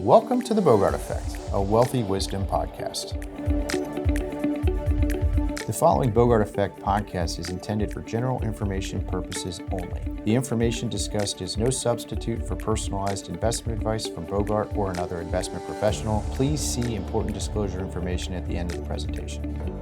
Welcome to the BOGART Effect, a wealthy wisdom podcast. The following BOGART Effect podcast is intended for general information purposes only. The information discussed is no substitute for personalized investment advice from BOGART or another investment professional. Please see important disclosure information at the end of the presentation.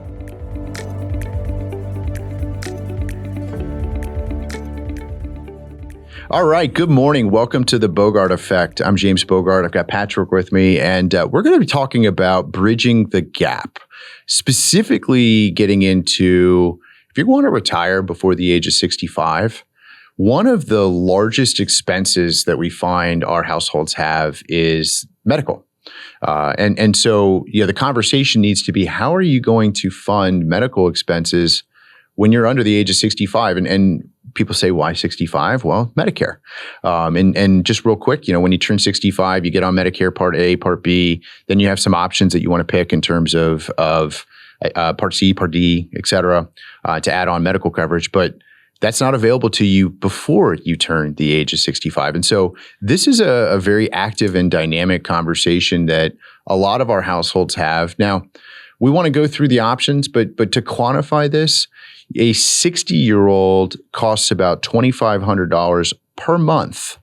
All right, good morning. Welcome to the BOGART Effect. I'm James Bogart. I've got Patrick with me, and we're going to be talking about bridging the gap, specifically getting into if you want to retire before the age of 65, one of the largest expenses that we find our households have is medical. And so the conversation needs to be, how are you going to fund medical expenses when you're under the age of 65? And people say, why 65? Well, Medicare. And just real quick, when you turn 65, you get on Medicare Part A, Part B, then you have some options that you want to pick in terms of Part C, Part D, et cetera, to add on medical coverage. But that's not available to you before you turn the age of 65. And so this is a very active and dynamic conversation that a lot of our households have. Now, we want to go through the options, but to quantify this, a 60-year-old costs about $2,500 per month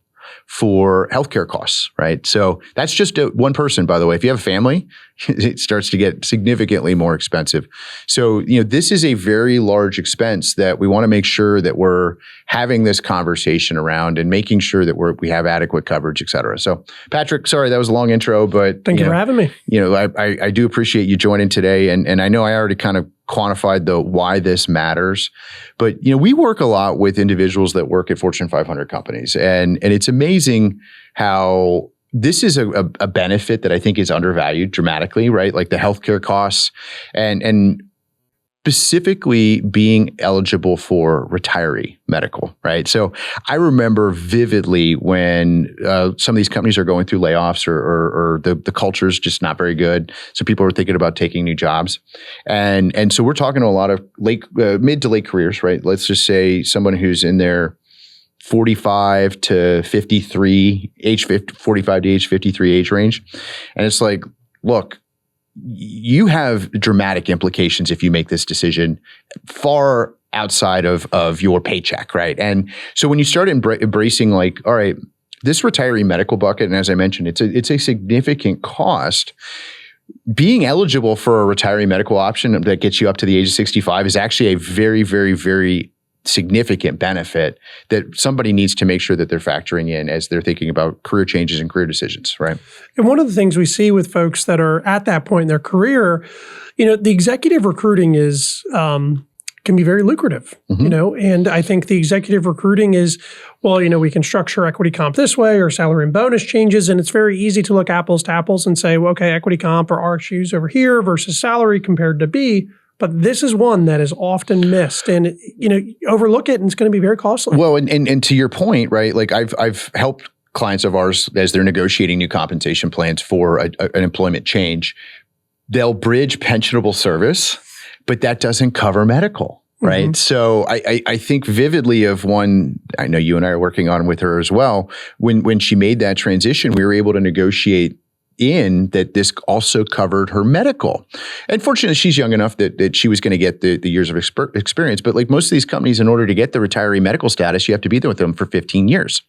for healthcare costs, right? So that's just one person, by the way. If you have a family, it starts to get significantly more expensive. So, this is a very large expense that we want to make sure that we're having this conversation around and making sure that we have adequate coverage, et cetera. So, Patrick, sorry, that was a long intro, but thank you for having me. I do appreciate you joining today. And I know I already kind of quantified the why this matters. But, we work a lot with individuals that work at Fortune 500 companies. And it's amazing how this is a benefit that I think is undervalued dramatically, right? Like the healthcare costs and specifically being eligible for retiree medical, right? So I remember vividly when some of these companies are going through layoffs or the culture is just not very good. So people are thinking about taking new jobs. And so we're talking to a lot of mid to late careers, right? Let's just say someone who's in their 45 to 53, 45 to age 53 age range. And it's like, look, you have dramatic implications if you make this decision far outside of your paycheck, right? And so when you start embracing like, all right, this retiree medical bucket, and as I mentioned, it's a significant cost. Being eligible for a retiree medical option that gets you up to the age of 65 is actually a very, very, very significant benefit that somebody needs to make sure that they're factoring in as they're thinking about career changes and career decisions, right? And one of the things we see with folks that are at that point in their career, the executive recruiting is can be very lucrative, and I think the executive recruiting is, we can structure equity comp this way or salary and bonus changes, and it's very easy to look apples to apples and say, well, okay, equity comp or RSUs over here versus salary compared to B. But this is one that is often missed, and overlook it, and it's going to be very costly. Well, and to your point, right? Like I've helped clients of ours as they're negotiating new compensation plans for an employment change. They'll bridge pensionable service, but that doesn't cover medical, right? Mm-hmm. So I think vividly of one. I know you and I are working on with her as well. When she made that transition, we were able to negotiate in that this also covered her medical. And fortunately, she's young enough that she was going to get the years of experience. But like most of these companies, in order to get the retiree medical status, you have to be there with them for 15 years.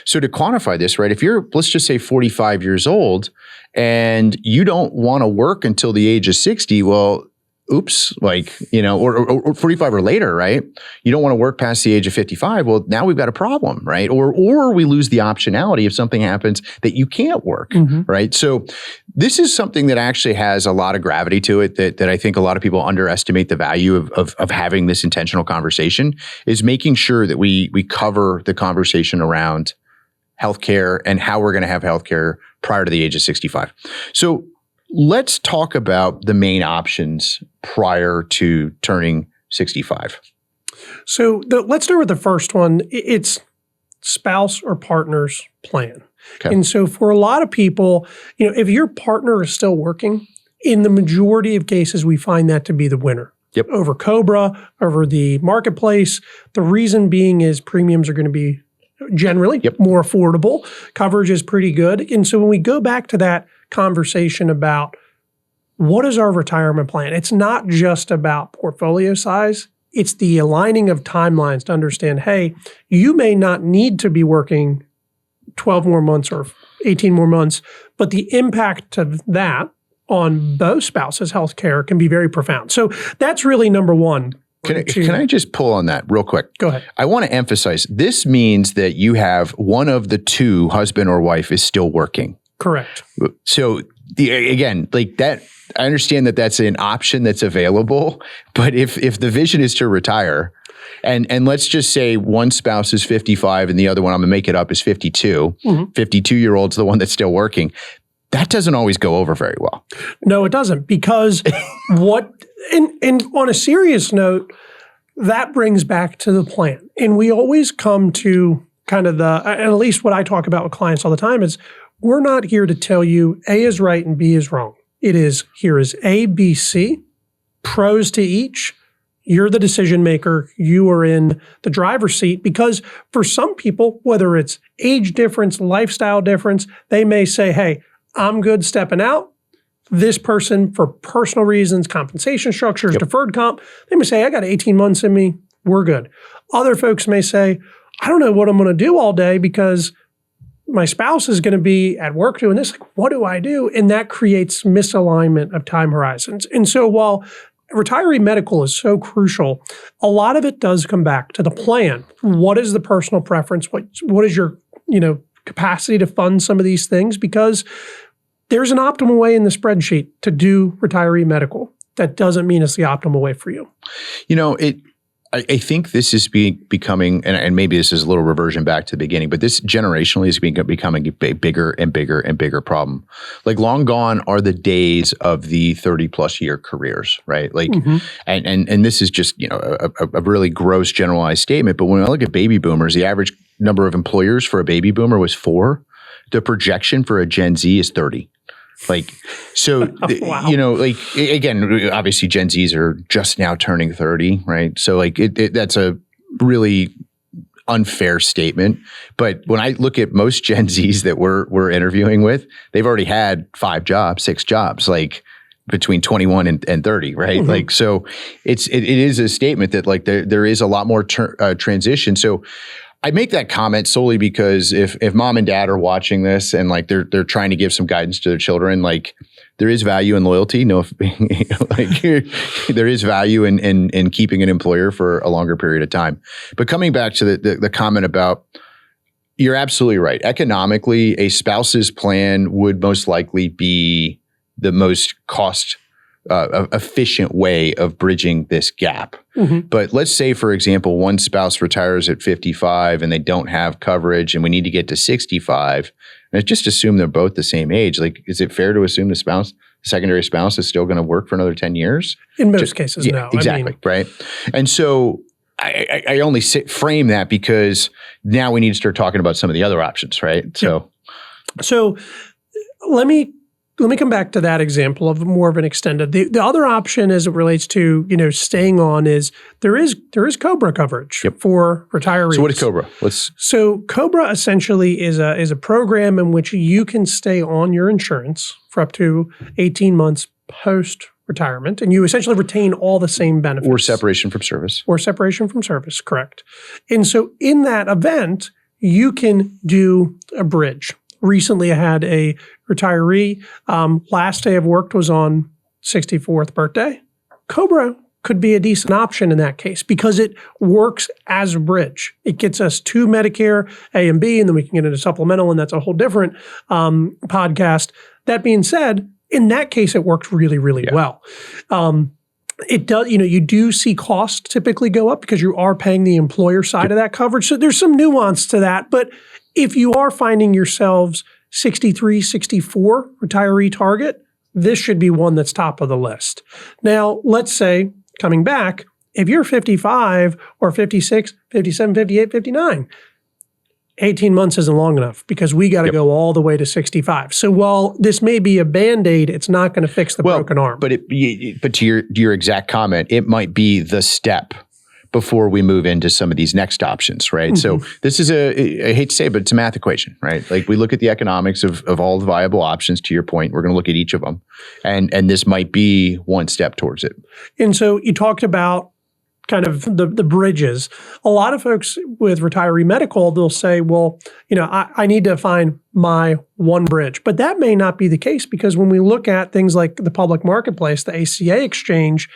So to quantify this, right, if you're, let's just say 45 years old and you don't want to work until the age of 60, well, oops, or 45 or later, right? You don't want to work past the age of 55. Well, now we've got a problem, right? Or we lose the optionality if something happens that you can't work, right? So this is something that actually has a lot of gravity to it that I think a lot of people underestimate the value of having this intentional conversation, is making sure that we cover the conversation around healthcare and how we're going to have healthcare prior to the age of 65. So let's talk about the main options prior to turning 65. So let's start with the first one. It's spouse or partner's plan. Okay. And so for a lot of people, if your partner is still working, in the majority of cases, we find that to be the winner. Yep. Over COBRA, over the marketplace. The reason being is premiums are going to be generally more affordable. Coverage is pretty good. And so when we go back to that conversation about what is our retirement plan, it's not just about portfolio size. It's the aligning of timelines to understand, hey, you may not need to be working 12 more months or 18 more months, but the impact of that on both spouses' health care can be very profound. So that's really number one. Can I just pull on that real quick? Go ahead. I want to emphasize, this means that you have one of the two, husband or wife, is still working. Correct. So again, like that, I understand that that's an option that's available, but if the vision is to retire, and let's just say one spouse is 55 and the other one, I'm going to make it up, is 52, 52-year-old's the one that's still working, that doesn't always go over very well. No, it doesn't, because and on a serious note, that brings back to the plan. And we always come to kind of and at least what I talk about with clients all the time is, we're not here to tell you A is right and B is wrong. It is, here is A, B, C, pros to each. You're the decision maker. You are in the driver's seat, because for some people, whether it's age difference, lifestyle difference, they may say, hey, I'm good stepping out. This person, for personal reasons, compensation structures, deferred comp, they may say, I got 18 months in me. We're good. Other folks may say, I don't know what I'm going to do all day because my spouse is going to be at work doing this. Like, what do I do? And that creates misalignment of time horizons. And so while retiree medical is so crucial, a lot of it does come back to the plan. What is the personal preference? What is your, capacity to fund some of these things? Because there's an optimal way in the spreadsheet to do retiree medical. That doesn't mean it's the optimal way for you. I think this is becoming, and maybe this is a little reversion back to the beginning, but this generationally is becoming a bigger and bigger and bigger problem. Like, long gone are the days of the 30+ year careers, right? Like, and this is just, a really gross generalized statement. But when I look at baby boomers, the average number of employers for a baby boomer was 4. The projection for a Gen Z is 30. Like, so, wow. Again, obviously Gen Zs are just now turning 30, right? So like that's a really unfair statement. But when I look at most Gen Zs that we're interviewing with, they've already had 5 jobs, 6 jobs, like between 21 and 30, right? Like, so it is a statement that like there is a lot more transition. So I make that comment solely because if mom and dad are watching this and like they're trying to give some guidance to their children, like there is value in loyalty. Like there is value in keeping an employer for a longer period of time. But coming back to the comment about, you're absolutely right. Economically, a spouse's plan would most likely be the most cost efficient way of bridging this gap. But let's say, for example, one spouse retires at 55 and they don't have coverage and we need to get to 65. And just assume they're both the same age. Like, is it fair to assume the secondary spouse is still going to work for another 10 years? In most cases, no. Exactly, right? And so I only frame that because now we need to start talking about some of the other options, right? So let me come back to that example of more of an extended. The other option as it relates to, staying on is there is COBRA coverage for retirees. So what is COBRA? So COBRA essentially is a program in which you can stay on your insurance for up to 18 months post-retirement, and you essentially retain all the same benefits. Or separation from service. Correct. And so in that event, you can do a bridge. Recently, I had a retiree. Last day of work was on 64th birthday. COBRA could be a decent option in that case because it works as a bridge. It gets us to Medicare A and B, and then we can get into supplemental, and that's a whole different podcast. That being said, in that case, it works really, really well. It does, you do see costs typically go up because you are paying the employer side of that coverage. So there's some nuance to that, but if you are finding yourselves 63, 64 retiree target, this should be one that's top of the list. Now, let's say, coming back, if you're 55 or 56, 57, 58, 59, 18 months isn't long enough because we got to go all the way to 65. So while this may be a Band-Aid, it's not going to fix the broken arm. But to your exact comment, it might be the step. before we move into some of these next options, right? So this is I hate to say it, but it's a math equation, right? Like we look at the economics of all the viable options, to your point. We're going to look at each of them. And this might be one step towards it. And so you talked about kind of the bridges. A lot of folks with retiree medical, they'll say, well, I need to find my one bridge. But that may not be the case, because when we look at things like the public marketplace, the ACA exchange,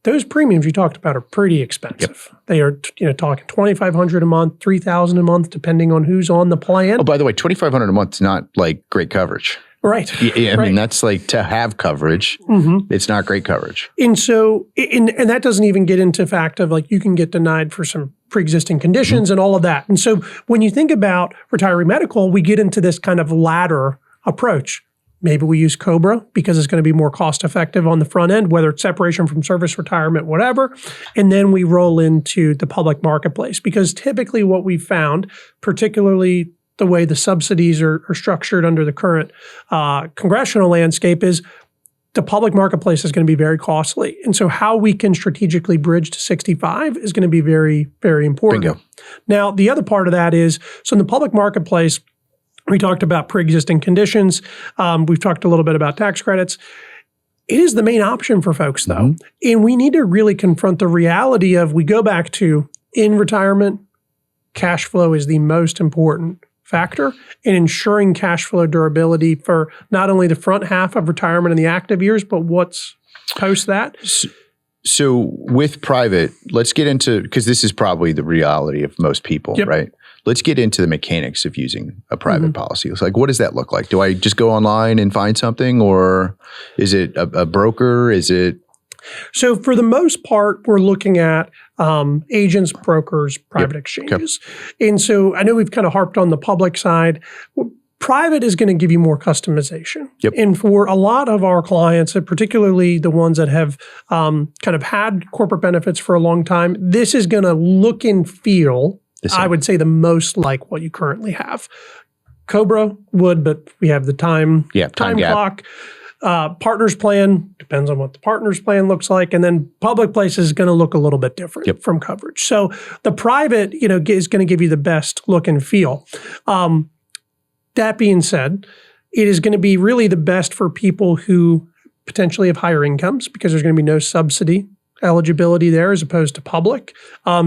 those premiums you talked about are pretty expensive. Yep. They are, talking $2,500 a month, $3,000 a month, depending on who's on the plan. Oh, by the way, $2,500 a month is not like great coverage. Right. I mean, that's like to have coverage. It's not great coverage. And so, and that doesn't even get into the fact of like you can get denied for some pre-existing conditions and all of that. And so when you think about retiree medical, we get into this kind of ladder approach. Maybe we use COBRA because it's going to be more cost effective on the front end, whether it's separation from service, retirement, whatever. And then we roll into the public marketplace, because typically what we've found, particularly the way the subsidies are structured under the current congressional landscape, is the public marketplace is going to be very costly. And so how we can strategically bridge to 65 is going to be very, very important. Bingo. Now, the other part of that is, so in the public marketplace, we talked about pre-existing conditions. We've talked a little bit about tax credits. It is the main option for folks, though. And we need to really confront the reality of, we go back to, in retirement, cash flow is the most important factor in ensuring cash flow durability for not only the front half of retirement and the active years, but what's post that. So with private, let's get into, because this is probably the reality of most people, right? Let's get into the mechanics of using a private policy. It's like, what does that look like? Do I just go online and find something, or is it a broker? Is it? So for the most part, we're looking at agents, brokers, private exchanges. And so I know we've kind of harped on the public side. Private is going to give you more customization. And for a lot of our clients, and particularly the ones that have kind of had corporate benefits for a long time, this is going to look and feel, I would say, the most like what you currently have. COBRA would, but we have the time clock. Partners plan, depends on what the partners plan looks like. And then public place is going to look a little bit different from coverage. So the private, is going to give you the best look and feel. That being said, it is going to be really the best for people who potentially have higher incomes, because there's going to be no subsidy eligibility there as opposed to public.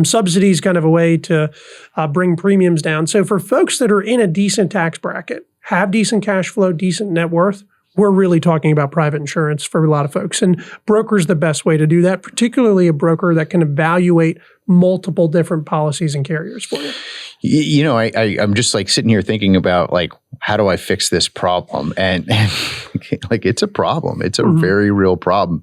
Subsidy is kind of a way to bring premiums down. So for folks that are in a decent tax bracket, have decent cash flow, decent net worth, we're really talking about private insurance for a lot of folks. And broker's the best way to do that, particularly a broker that can evaluate multiple different policies and carriers for you. I'm just like sitting here thinking about like, how do I fix this problem? And like, it's a problem. It's a very real problem.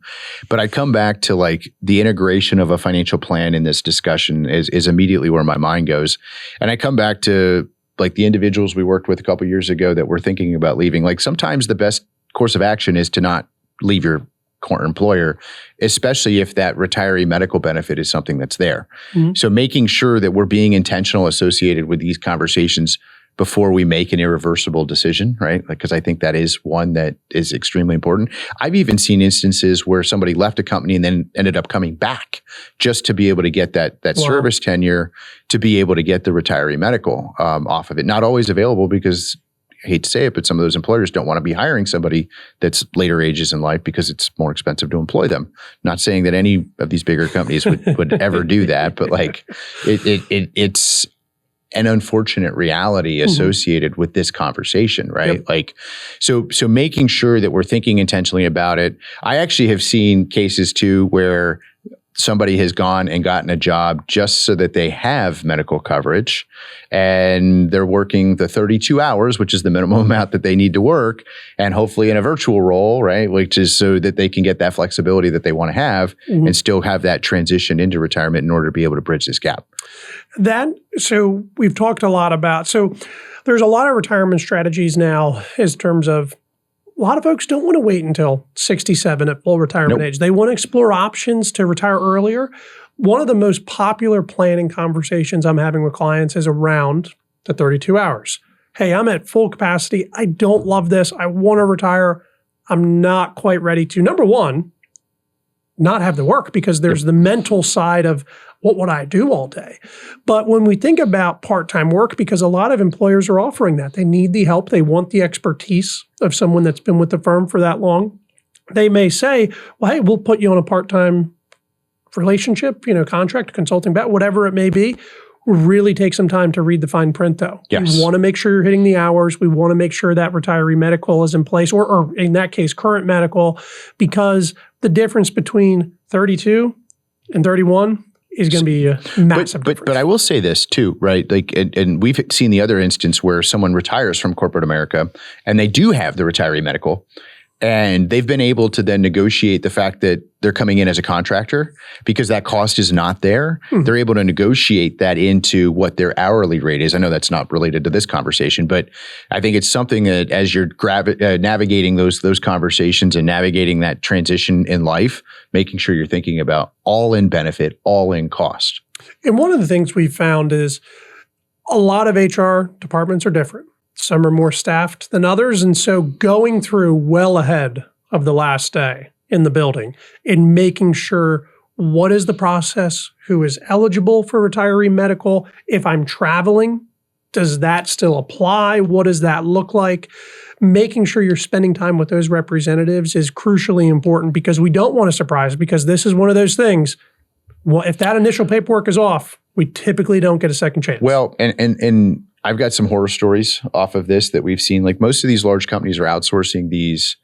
But I come back to like the integration of a financial plan in this discussion is immediately where my mind goes. And I come back to like the individuals we worked with a couple of years ago that were thinking about leaving. Like sometimes the best course of action is to not leave your current employer, especially if that retiree medical benefit is something that's there. So making sure that we're being intentional associated with these conversations before we make an irreversible decision, right? Because I think that is one that is extremely important. I've even seen instances where somebody left a company and then ended up coming back just to be able to get that service tenure, to be able to get the retiree medical off of it. Not always available, because I hate to say it, but some of those employers don't want to be hiring somebody that's later ages in life because it's more expensive to employ them. Not saying that any of these bigger companies would ever do that, but like it's an unfortunate reality associated with this conversation, right? Like, so making sure that we're thinking intentionally about it. I actually have seen cases too where somebody has gone and gotten a job just so that they have medical coverage, and they're working the 32 hours, which is the minimum amount that they need to work, and hopefully in a virtual role, right? Which is so that they can get that flexibility that they want to have and still have that transition into retirement in order to be able to bridge this gap. So we've talked a lot about, so there's a lot of retirement strategies now in terms of, a lot of folks don't want to wait until 67 at full retirement age. They want to explore options to retire earlier. One of the most popular planning conversations I'm having with clients is around the 32 hours. Hey, I'm at full capacity. I don't love this. I want to retire. I'm not quite ready to. Number one, not have the work because there's the mental side of what would I do all day? But when we think about part-time work, because a lot of employers are offering that, they need the help, they want the expertise of someone that's been with the firm for that long. They may say, well, hey, we'll put you on a part-time relationship, contract, consulting, whatever it may be. Really take some time to read the fine print, though. Yes. We want to make sure you're hitting the hours. We want to make sure that retiree medical is in place, or in that case, current medical, because the difference between 32 and 31 is going to be a massive difference. But I will say this too, right? Like, and we've seen the other instance where someone retires from corporate America and they do have the retiree medical, and they've been able to then negotiate the fact that they're coming in as a contractor because that cost is not there. They're able to negotiate that into what their hourly rate is. I know that's not related to this conversation, but I think it's something that as you're navigating those conversations and navigating that transition in life, making sure you're thinking about all in benefit, all in cost. And one of the things we've found is a lot of HR departments are different. Some are more staffed than others. And so going through well ahead of the last day in the building and making sure what is the process, who is eligible for retiree medical, if I'm traveling, does that still apply? What does that look like? Making sure you're spending time with those representatives is crucially important because we don't want to surprise, because this is one of those things. Well, if that initial paperwork is off, we typically don't get a second chance. Well, and I've got some horror stories off of this that we've seen. Like, most of these large companies are outsourcing these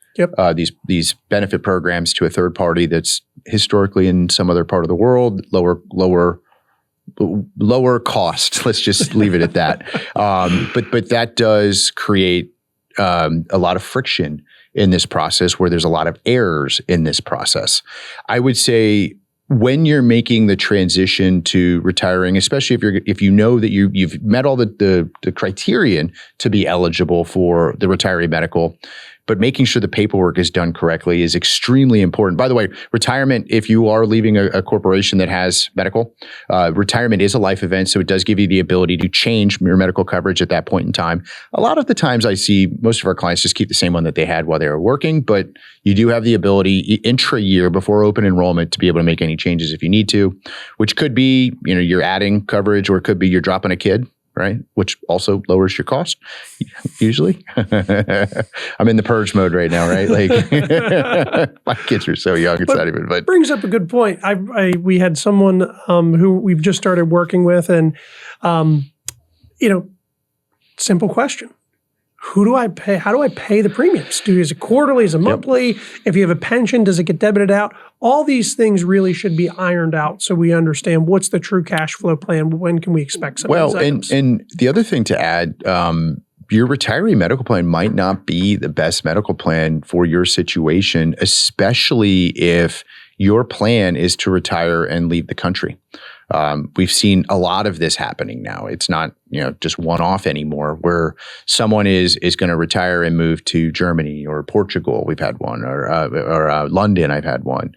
benefit programs to a third party that's historically in some other part of the world, lower cost. Let's just leave it at that. But that does create a lot of friction in this process, where there's a lot of errors in this process. I would say, when you're making the transition to retiring, especially if you know that you've met all the criterion to be eligible for the retiree medical, but making sure the paperwork is done correctly is extremely important. By the way, retirement, if you are leaving a corporation that has medical, retirement is a life event, so it does give you the ability to change your medical coverage at that point in time. A lot of the times I see most of our clients just keep the same one that they had while they were working, but you do have the ability intra-year before open enrollment to be able to make any changes if you need to, which could be, you're adding coverage, or it could be you're dropping a kid, right? Which also lowers your cost, usually. I'm in the purge mode right now, right? Like, my kids are so young, it's not even. But brings up a good point. We had someone who we've just started working with, and simple question: who do I pay? How do I pay the premiums? Is it quarterly? Is it monthly? Yep. If you have a pension, does it get debited out? All these things really should be ironed out so we understand what's the true cash flow plan. When can we expect some of these items? And the other thing to add, your retiree medical plan might not be the best medical plan for your situation, especially if your plan is to retire and leave the country. We've seen a lot of this happening now. It's not, just one-off anymore, where someone is going to retire and move to Germany or Portugal. We've had one, or London. I've had one.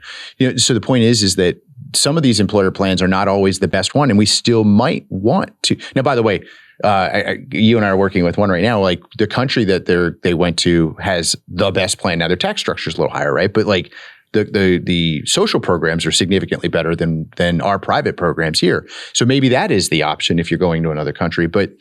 So the point is that some of these employer plans are not always the best one, and we still might want to. Now, by the way, you and I are working with one right now. Like, the country that they went to has the best plan. Now, their tax structure is a little higher, right? But like, the social programs are significantly better than our private programs here. So maybe that is the option if you're going to another country. But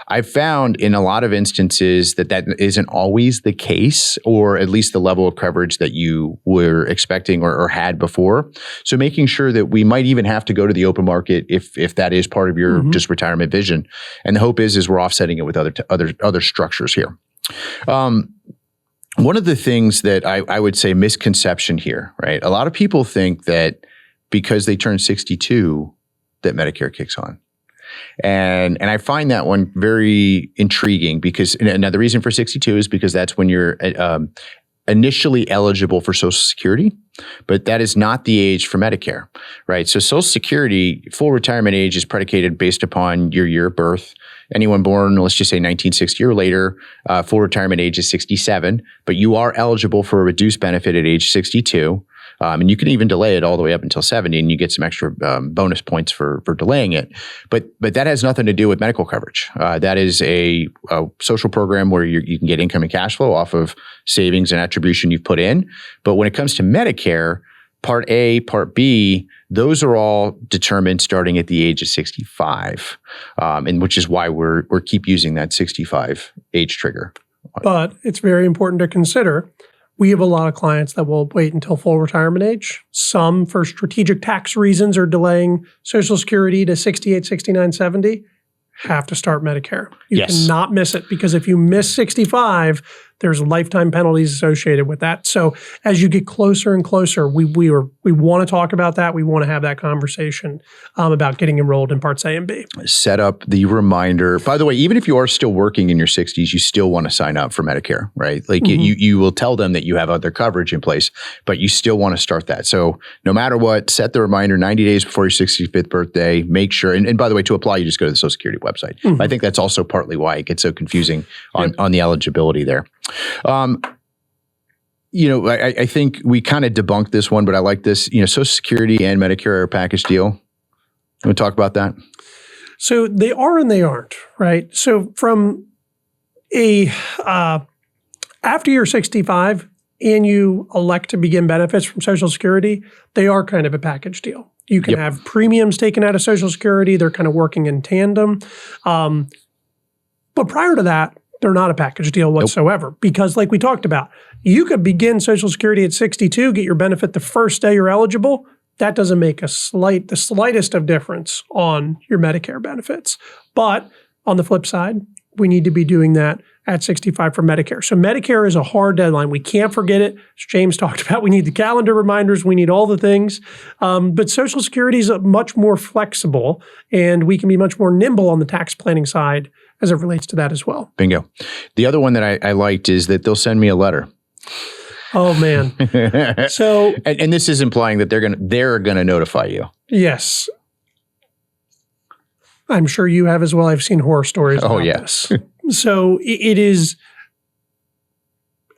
I've found in a lot of instances that isn't always the case, or at least the level of coverage that you were expecting or had before. So making sure that we might even have to go to the open market if that is part of your just retirement vision. And the hope is we're offsetting it with other structures here. One of the things that I would say misconception here, right? A lot of people think that because they turn 62, that Medicare kicks on. And I find that one very intriguing, because now the reason for 62 is because that's when you're initially eligible for Social Security, but that is not the age for Medicare, right? So Social Security, full retirement age is predicated based upon your year of birth. Anyone born, let's just say 1960 or later, full retirement age is 67, but you are eligible for a reduced benefit at age 62. And you can even delay it all the way up until 70, and you get some extra bonus points for delaying it. But that has nothing to do with medical coverage. That is a social program where you can get income and cash flow off of savings and attribution you've put in. But when it comes to Medicare, Part A, Part B, those are all determined starting at the age of 65, and which is why we're keep using that 65 age trigger. But it's very important to consider. We have a lot of clients that will wait until full retirement age. Some, for strategic tax reasons, are delaying Social Security to 68, 69, 70. Have to start Medicare. You cannot miss it, because if you miss 65, there's lifetime penalties associated with that. So as you get closer and closer, we want to talk about that. We want to have that conversation about getting enrolled in Parts A and B. Set up the reminder. By the way, even if you are still working in your 60s, you still want to sign up for Medicare, right? Like you will tell them that you have other coverage in place, but you still want to start that. So no matter what, set the reminder 90 days before your 65th birthday. Make sure, and by the way, to apply, you just go to the Social Security website. I think that's also partly why it gets so confusing on the eligibility there. I think we kind of debunked this one, but I like this. Social Security and Medicare are a package deal. Want to talk about that? So they are and they aren't, right? So from after you're 65 and you elect to begin benefits from Social Security, they are kind of a package deal. You can have premiums taken out of Social Security. They're kind of working in tandem. But prior to that, they're not a package deal whatsoever, because like we talked about, you could begin Social Security at 62, get your benefit the first day you're eligible. That doesn't make the slightest of difference on your Medicare benefits. But on the flip side, we need to be doing that at 65 for Medicare. So Medicare is a hard deadline. We can't forget it. As James talked about, we need the calendar reminders. We need all the things. But Social Security is much more flexible, and we can be much more nimble on the tax planning side as it relates to that as well. Bingo. The other one that I liked is that they'll send me a letter. Oh, man. So, and this is implying that they're gonna notify you. Yes. I'm sure you have as well. I've seen horror stories about this. So it is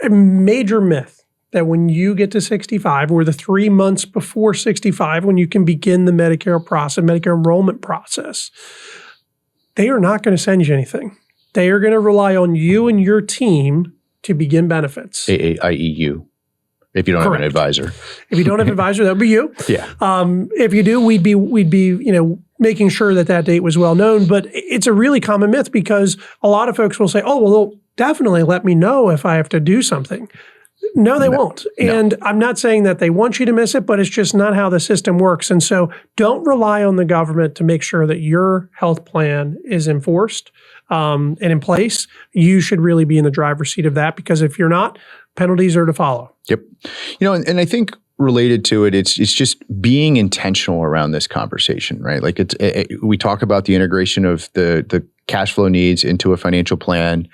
a major myth that when you get to 65, or the 3 months before 65, when you can begin the Medicare process, Medicare enrollment process, they are not going to send you anything. They are going to rely on you and your team to begin benefits. i.e. you, if you don't have an advisor. If you don't have an advisor, that would be you. Yeah. If you do, we'd be making sure that date was well known. But it's a really common myth, because a lot of folks will say, oh, well, they'll definitely let me know if I have to do something. No, they won't. And I'm not saying that they want you to miss it, but it's just not how the system works. And so don't rely on the government to make sure that your health plan is enforced and in place. You should really be in the driver's seat of that, because if you're not, penalties are to follow. Yep. And I think related to it, it's just being intentional around this conversation, right? Like we talk about the integration of the cash flow needs into a financial plan.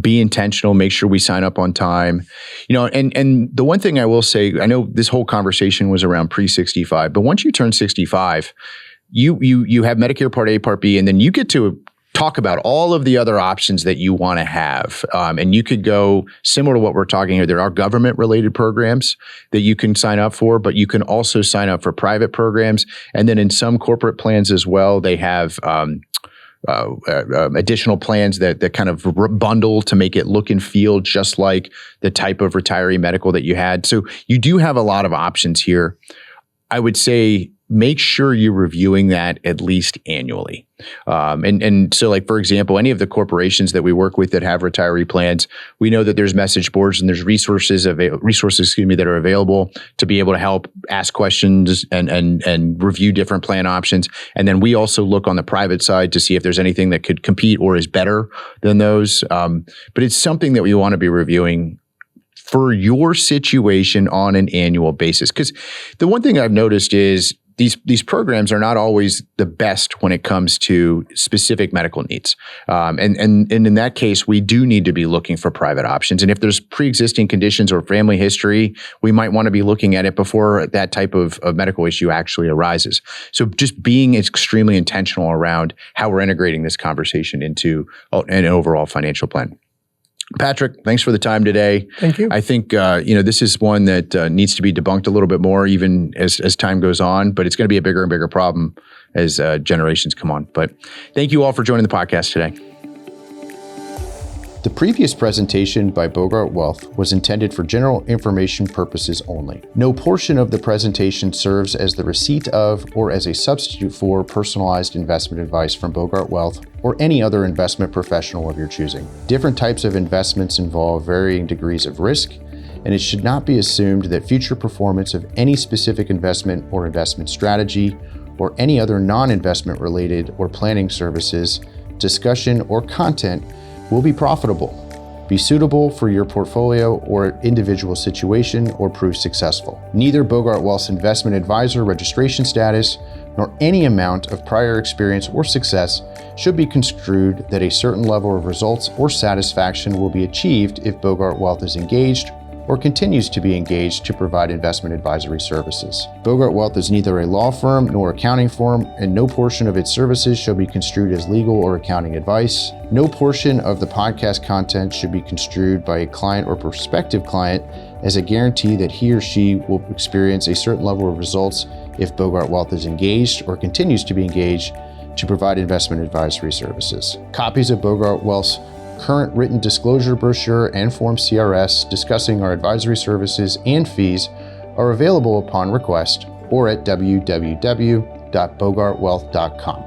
Be intentional, make sure we sign up on time. And the one thing I will say, I know this whole conversation was around pre-65, but once you turn 65, you have Medicare Part A, Part B, and then you get to talk about all of the other options that you want to have. And you could go similar to what we're talking here. There are government-related programs that you can sign up for, but you can also sign up for private programs. And then in some corporate plans as well, they have additional plans that kind of bundle to make it look and feel just like the type of retiree medical that you had. So you do have a lot of options here. I would say make sure you're reviewing that at least annually. And so, like, for example, any of the corporations that we work with that have retiree plans, we know that there's message boards and there's resources that are available to be able to help ask questions and review different plan options. And then we also look on the private side to see if there's anything that could compete or is better than those. But it's something that we want to be reviewing for your situation on an annual basis. Because the one thing I've noticed is these programs are not always the best when it comes to specific medical needs. And in that case, we do need to be looking for private options. And if there's pre-existing conditions or family history, we might want to be looking at it before that type of medical issue actually arises. So just being extremely intentional around how we're integrating this conversation into an overall financial plan. Patrick, thanks for the time today. Thank you. I think this is one that needs to be debunked a little bit more, even as time goes on. But it's going to be a bigger and bigger problem as generations come on. But thank you all for joining the podcast today. The previous presentation by Bogart Wealth was intended for general information purposes only. No portion of the presentation serves as the receipt of or as a substitute for personalized investment advice from Bogart Wealth or any other investment professional of your choosing. Different types of investments involve varying degrees of risk, and it should not be assumed that future performance of any specific investment or investment strategy or any other non-investment related or planning services, discussion, or content will be profitable, be suitable for your portfolio or individual situation, or prove successful. Neither Bogart Wealth's investment advisor registration status nor any amount of prior experience or success should be construed that a certain level of results or satisfaction will be achieved if Bogart Wealth is engaged or continues to be engaged to provide investment advisory services. Bogart Wealth is neither a law firm nor accounting firm, and no portion of its services shall be construed as legal or accounting advice. No portion of the podcast content should be construed by a client or prospective client as a guarantee that he or she will experience a certain level of results if Bogart Wealth is engaged or continues to be engaged to provide investment advisory services. Copies of Bogart Wealth's current written disclosure brochure and Form CRS discussing our advisory services and fees are available upon request or at www.bogartwealth.com.